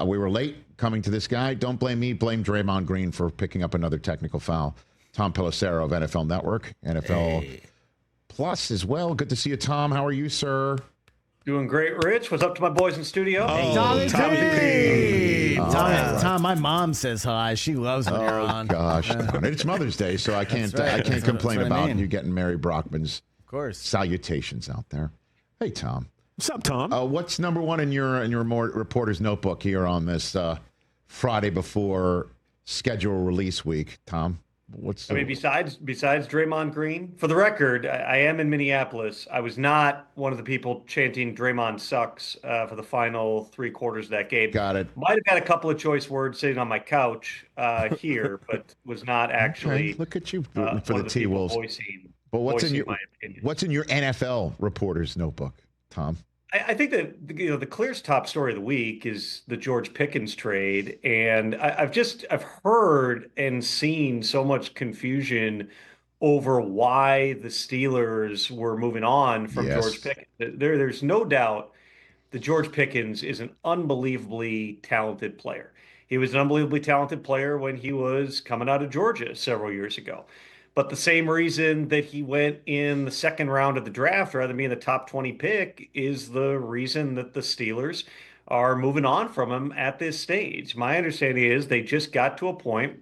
We were late coming to this guy. Don't blame me. Blame Draymond Green for picking up another technical foul. Tom Pelissero of NFL Network, NFL Plus as well. Good to see you, Tom. How are you, sir? Doing great, Rich. What's up to my boys in studio? Tommy P. Tom, my mom says hi. She loves when you're on. Gosh, it's Mother's Day, so I can't complain about you getting Mary Brockman's salutations out there. Hey, Tom. What's up, Tom? What's number one in your reporter's notebook here on this Friday before schedule release week, Tom? Besides Draymond Green, for the record, I am in Minneapolis. I was not one of the people chanting Draymond sucks for the final 3 quarters of that game. Got it. Might have had a couple of choice words sitting on my couch here, but was not actually. Okay. Look at you for the T-Wolves. But what's in your NFL reporter's notebook, Tom? I think that the clearest top story of the week is the George Pickens trade, and I've heard and seen so much confusion over why the Steelers were moving on from George Pickens. There's no doubt that George Pickens is an unbelievably talented player. He was an unbelievably talented player when he was coming out of Georgia several years ago. But the same reason that he went in the second round of the draft rather than being the top 20 pick is the reason that the Steelers are moving on from him at this stage. My understanding is they just got to a point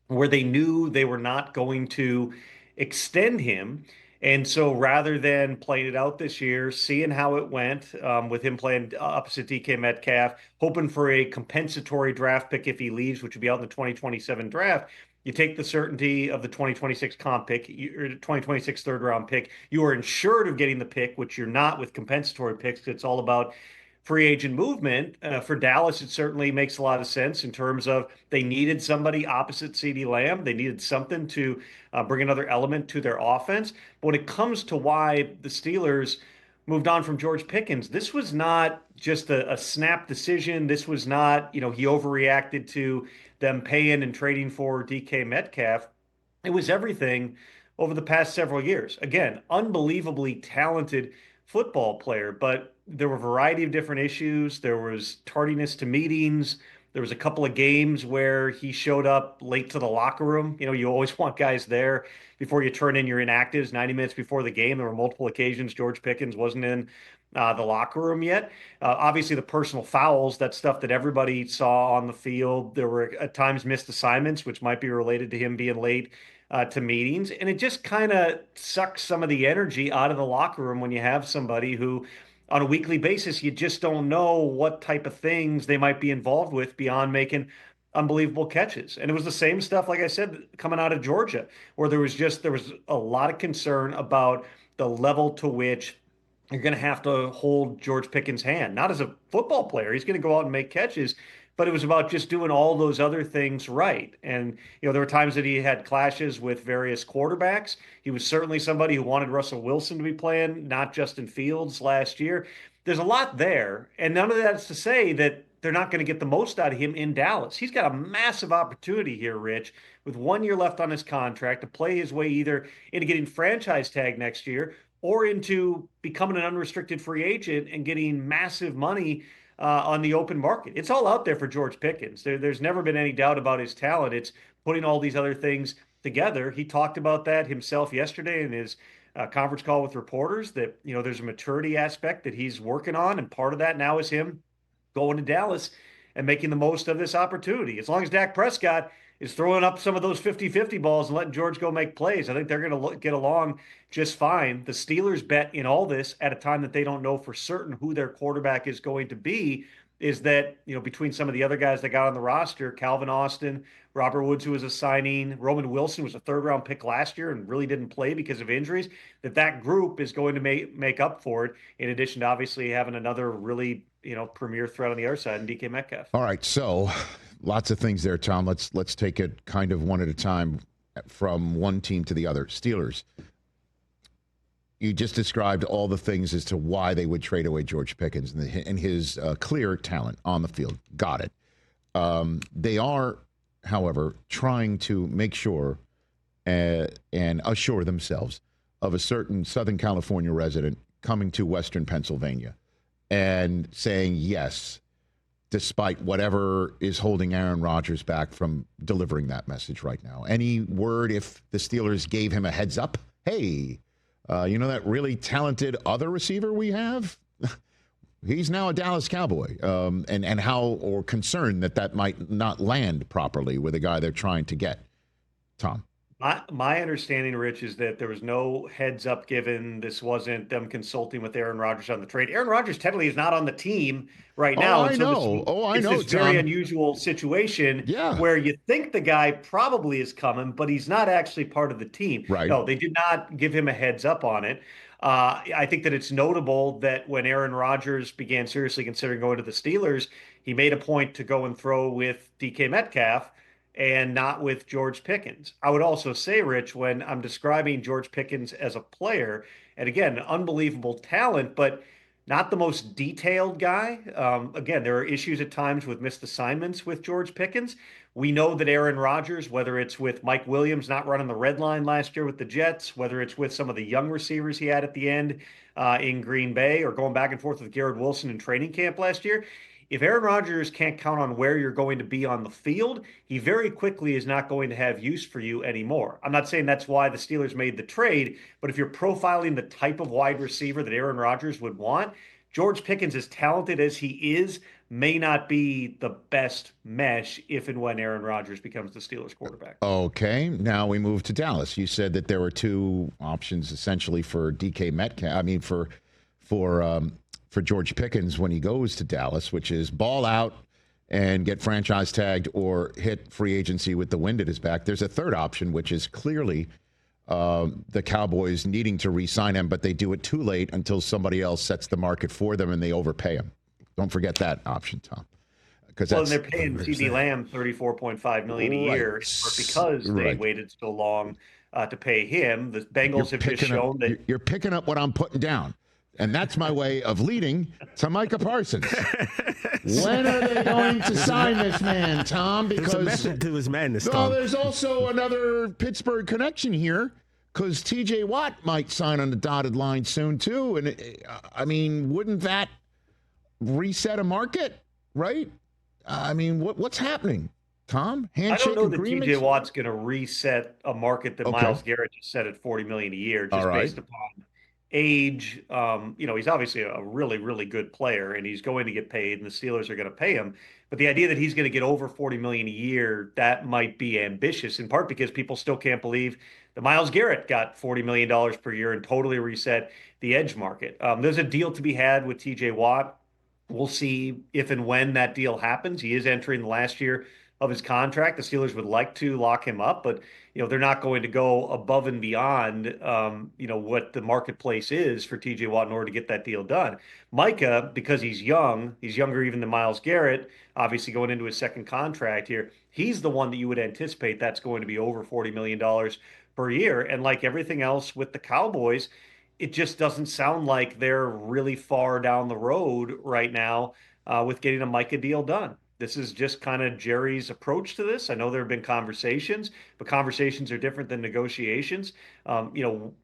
where they knew they were not going to extend him. And so rather than playing it out this year, seeing how it went with him playing opposite DK Metcalf, hoping for a compensatory draft pick if he leaves, which would be out in the 2027 draft, you take the certainty of the 2026 comp pick, or 2026 third-round pick. You are insured of getting the pick, which you're not with compensatory picks. It's all about free agent movement. For Dallas, it certainly makes a lot of sense in terms of they needed somebody opposite CeeDee Lamb. They needed something to bring another element to their offense. But when it comes to why the Steelers moved on from George Pickens, this was not just a snap decision. This was not, he overreacted to them paying and trading for DK Metcalf. It was everything over the past several years. Again, unbelievably talented football player, but there were a variety of different issues. There was tardiness to meetings. There was a couple of games where he showed up late to the locker room. You always want guys there before you turn in your inactives 90 minutes before the game. There were multiple occasions George Pickens wasn't in the locker room yet. Obviously, the personal fouls, that stuff that everybody saw on the field. There were at times missed assignments, which might be related to him being late to meetings. And it just kind of sucks some of the energy out of the locker room when you have somebody who, on a weekly basis, you just don't know what type of things they might be involved with beyond making unbelievable catches. And it was the same stuff, like I said, coming out of Georgia, where there was a lot of concern about the level to which you're going to have to hold George Pickens' hand. Not as a football player. He's going to go out and make catches, but it was about just doing all those other things right. And, there were times that he had clashes with various quarterbacks. He was certainly somebody who wanted Russell Wilson to be playing, not Justin Fields last year. There's a lot there. And none of that is to say that they're not going to get the most out of him in Dallas. He's got a massive opportunity here, Rich, with 1 year left on his contract to play his way either into getting franchise tag next year or into becoming an unrestricted free agent and getting massive money on the open market. It's all out there for George Pickens. There's never been any doubt about his talent. It's putting all these other things together. He talked about that himself yesterday in his conference call with reporters, that there's a maturity aspect that he's working on, and part of that now is him going to Dallas and making the most of this opportunity. As long as Dak Prescott is throwing up some of those 50-50 balls and letting George go make plays, I think they're going to get along just fine. The Steelers bet in all this at a time that they don't know for certain who their quarterback is going to be is that, between some of the other guys that got on the roster, Calvin Austin, Robert Woods, who was a signing, Roman Wilson was a third-round pick last year and really didn't play because of injuries, that group is going to make up for it, in addition to obviously having another really, premier threat on the other side in DK Metcalf. All right, so lots of things there, Tom. Let's take it kind of one at a time from one team to the other. Steelers. You just described all the things as to why they would trade away George Pickens and his clear talent on the field. Got it. They are, however, trying to make sure and assure themselves of a certain Southern California resident coming to Western Pennsylvania and saying, yes, despite whatever is holding Aaron Rodgers back from delivering that message right now. Any word if the Steelers gave him a heads up? Hey, you know that really talented other receiver we have? He's now a Dallas Cowboy. And how, or concerned that might not land properly with a guy they're trying to get. Tom. My understanding, Rich, is that there was no heads up given. This wasn't them consulting with Aaron Rodgers on the trade. Aaron Rodgers technically is not on the team right now. I know. It's this very unusual situation where you think the guy probably is coming, but he's not actually part of the team. Right. No, they did not give him a heads up on it. I think that it's notable that when Aaron Rodgers began seriously considering going to the Steelers, he made a point to go and throw with DK Metcalf and not with George Pickens. I would also say, Rich, when I'm describing George Pickens as a player, and again, unbelievable talent, but not the most detailed guy. Again, there are issues at times with missed assignments with George Pickens. We know that Aaron Rodgers, whether it's with Mike Williams not running the red line last year with the Jets, whether it's with some of the young receivers he had at the end in Green Bay, or going back and forth with Garrett Wilson in training camp last year, if Aaron Rodgers can't count on where you're going to be on the field, he very quickly is not going to have use for you anymore. I'm not saying that's why the Steelers made the trade, but if you're profiling the type of wide receiver that Aaron Rodgers would want, George Pickens, as talented as he is, may not be the best mesh if and when Aaron Rodgers becomes the Steelers quarterback. Okay, now we move to Dallas. You said that there were two options essentially for DK Metcalf. I mean, for George Pickens when he goes to Dallas, which is ball out and get franchise tagged or hit free agency with the wind at his back. There's a third option, which is clearly the Cowboys needing to re-sign him, but they do it too late until somebody else sets the market for them and they overpay him. Don't forget that option, Tom. Well, they're paying CeeDee Lamb $34.5 million a year because they waited so long to pay him. The Bengals have just shown that you're picking up what I'm putting down. And that's my way of leading to Micah Parsons. When are they going to sign this man, Tom? Because there's a method to his madness, Tom. No, there's also another Pittsburgh connection here, because T.J. Watt might sign on the dotted line soon, too. And, I mean, wouldn't that reset a market, right? I mean, what's happening, Tom? Handshake I don't know agreements? that T.J. Watt's going to reset a market that Myles Garrett just set at $40 million a year, just based upon age. He's obviously a really, really good player, and he's going to get paid, and the Steelers are going to pay him. But the idea that he's going to get over $40 million a year, that might be ambitious, in part because people still can't believe that Myles Garrett got $40 million per year and totally reset the edge market. There's a deal to be had with T.J. Watt. We'll see if and when that deal happens. He is entering the last year of his contract. The Steelers would like to lock him up, but they're not going to go above and beyond what the marketplace is for TJ Watt in order to get that deal done. Micah, because he's younger even than Myles Garrett, obviously going into his second contract here, he's the one that you would anticipate that's going to be over $40 million per year. And like everything else with the Cowboys, it just doesn't sound like they're really far down the road right now with getting a Micah deal done. This is just kind of Jerry's approach to this. I know there have been conversations, but conversations are different than negotiations. I think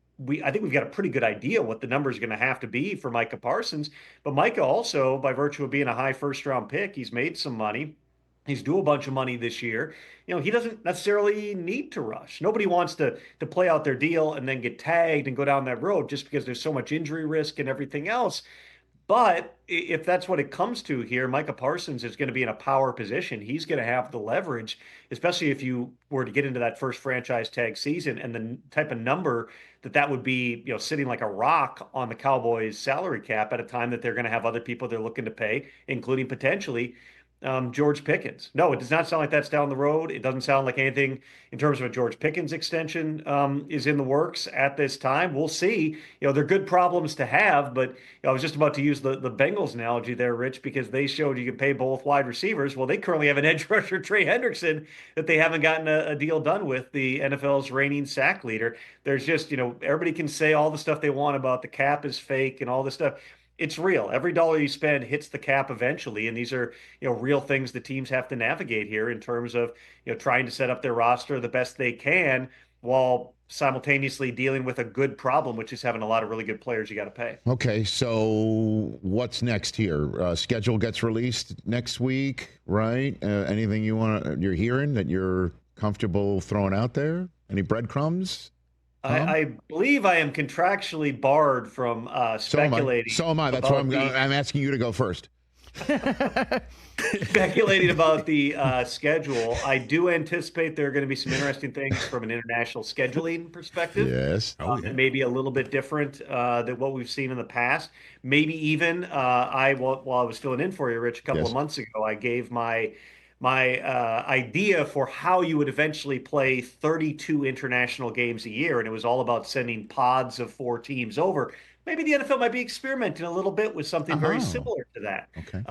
we've got a pretty good idea what the number is going to have to be for Micah Parsons. But Micah also, by virtue of being a high first-round pick, he's made some money. He's due a bunch of money this year. He doesn't necessarily need to rush. Nobody wants to play out their deal and then get tagged and go down that road just because there's so much injury risk and everything else. But if that's what it comes to here, Micah Parsons is going to be in a power position. He's going to have the leverage, especially if you were to get into that first franchise tag season, and the type of number that would be, sitting like a rock on the Cowboys salary cap at a time that they're going to have other people they're looking to pay, including potentially George Pickens. No, it does not sound like that's down the road. It doesn't sound like anything in terms of a George Pickens extension is in the works at this time. We'll see. They're good problems to have, but I was just about to use the Bengals analogy there, Rich, because they showed you can pay both wide receivers. Well, they currently have an edge rusher, Trey Hendrickson, that they haven't gotten a deal done with, the NFL's reigning sack leader. There's just, everybody can say all the stuff they want about the cap is fake and all this stuff. It's real. Every dollar you spend hits the cap eventually, and these are real things the teams have to navigate here in terms of trying to set up their roster the best they can while simultaneously dealing with a good problem, which is having a lot of really good players you got to pay. Okay, so what's next here? Schedule gets released next week, right? Anything you're hearing that you're comfortable throwing out there? Any breadcrumbs? I believe I am contractually barred from speculating. So am I. That's why I'm asking you to go first. Speculating about the schedule. I do anticipate there are going to be some interesting things from an international scheduling perspective. Yes. Maybe a little bit different than what we've seen in the past. Maybe even while I was filling in for you, Rich, a couple of months ago, I gave my idea for how you would eventually play 32 international games a year, and it was all about sending pods of 4 teams over. Maybe the NFL might be experimenting a little bit with something very similar to that. Okay.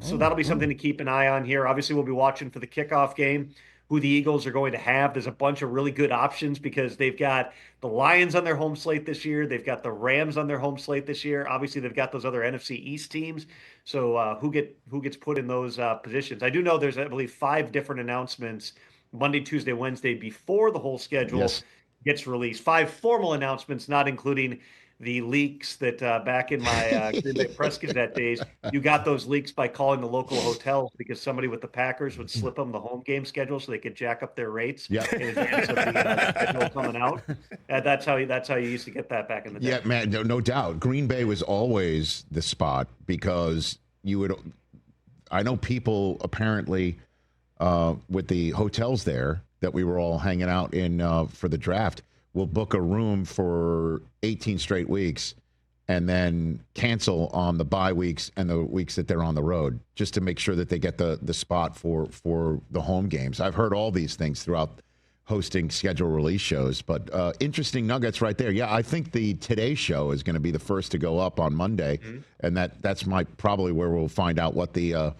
So that'll be something to keep an eye on here. Obviously, we'll be watching for the kickoff game, who the Eagles are going to have. There's a bunch of really good options because they've got the Lions on their home slate this year. They've got the Rams on their home slate this year. Obviously, they've got those other NFC East teams. So who gets put in those positions? I do know there's, I believe, 5 different announcements Monday, Tuesday, Wednesday before the whole schedule gets released. 5 formal announcements, not including the leaks that back in my Green Bay Press Gazette days, you got those leaks by calling the local hotels because somebody with the Packers would slip them the home game schedule so they could jack up their rates in advance of the schedule coming out. That's how you used to get that back in the day. Yeah, man, no doubt. Green Bay was always the spot because I know people apparently with the hotels there that we were all hanging out in for the draft will book a room for 18 straight weeks and then cancel on the bye weeks and the weeks that they're on the road just to make sure that they get the spot for the home games. I've heard all these things throughout hosting schedule release shows, but interesting nuggets right there. Yeah, I think the Today Show is going to be the first to go up on Monday, and that's probably where we'll find out what the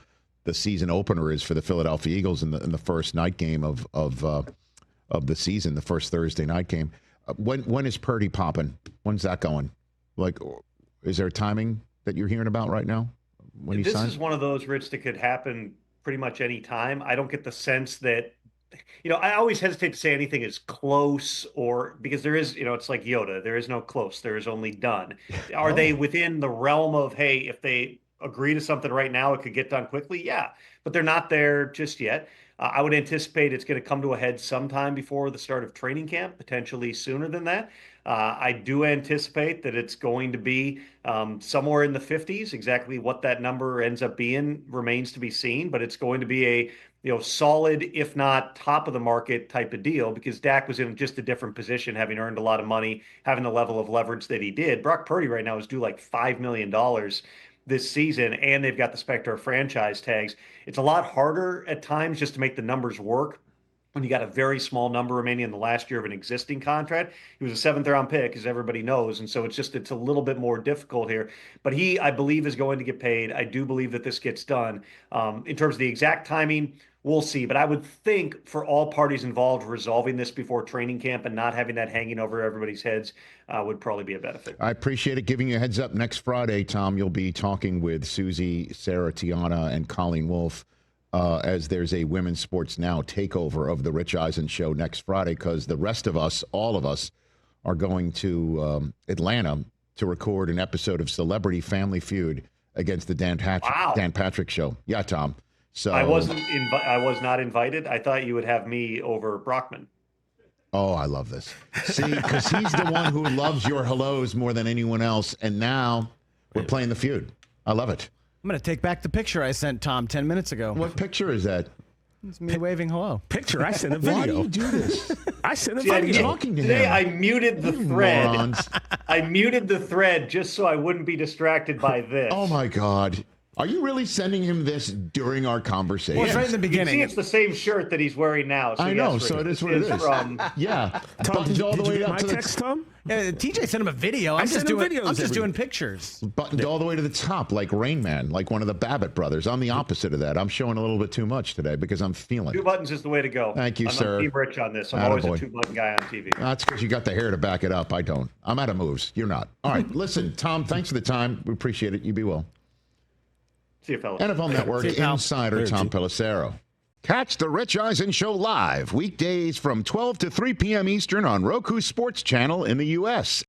season opener is for the Philadelphia Eagles in the first night game of the season, the first Thursday night game. When is Purdy popping? When's that going? Like, is there a timing that you're hearing about right now? When this is one of those, Rich, that could happen pretty much any time. I don't get the sense that, I always hesitate to say anything is close because there is, it's like Yoda. There is no close. There is only done. Are they within the realm of, hey, if they agree to something right now, it could get done quickly? Yeah, but they're not there just yet. I would anticipate it's going to come to a head sometime before the start of training camp, potentially sooner than that. I do anticipate that it's going to be somewhere in the 50s. Exactly what that number ends up being remains to be seen, but it's going to be a solid, if not top of the market type of deal because Dak was in just a different position, having earned a lot of money, having the level of leverage that he did. Brock Purdy right now is due like $5 million this season, and they've got the specter of franchise tags. It's a lot harder at times just to make the numbers work when you got a very small number remaining in the last year of an existing contract. He was a 7th-round pick, as everybody knows, and so it's a little bit more difficult here. But he, I believe, is going to get paid. I do believe that this gets done. In terms of the exact timing, we'll see. But I would think for all parties involved, resolving this before training camp and not having that hanging over everybody's heads would probably be a benefit. I appreciate it. Giving you a heads up, next Friday, Tom, you'll be talking with Susie, Sarah, Tiana, and Colleen Wolfe as there's a Women's Sports Now takeover of the Rich Eisen Show next Friday because the rest of us, all of us, are going to Atlanta to record an episode of Celebrity Family Feud against the Dan Patrick Show. Yeah, Tom. So I was not invited. I thought you would have me over Brockman. Oh, I love this. See, because he's the one who loves your hellos more than anyone else, and now we're playing the feud. I love it. I'm going to take back the picture I sent Tom 10 minutes ago. What picture is that? It's me waving hello. Picture? I sent a video. Why do you do this? I sent a video. Talking to Today him. I muted the thread. Morons. I muted the thread just so I wouldn't be distracted by this. Oh, my God. Are you really sending him this during our conversation? Well, it's right in the beginning. See, it's the same shirt that he's wearing now. So I know, so it is what it is. Yeah. Tom, Buttons all the way up to the text, Tom? TJ sent him a video. I'm just doing pictures. Buttoned all the way to the top, like Rain Man, like one of the Babbitt brothers. I'm the opposite of that. I'm showing a little bit too much today because I'm feeling 2 buttons is the way to go. Thank you, sir. I'm Team Rich on this. I'm always a 2-button guy on TV. That's because you got the hair to back it up. I don't. I'm out of moves. You're not. All right. Listen, Tom, thanks for the time. We appreciate it. You be well. See you, fellas. NFL Network See you, pal. insider Tom Pelissero. Catch the Rich Eisen Show live weekdays from 12 to 3 p.m. Eastern on Roku Sports Channel in the U.S.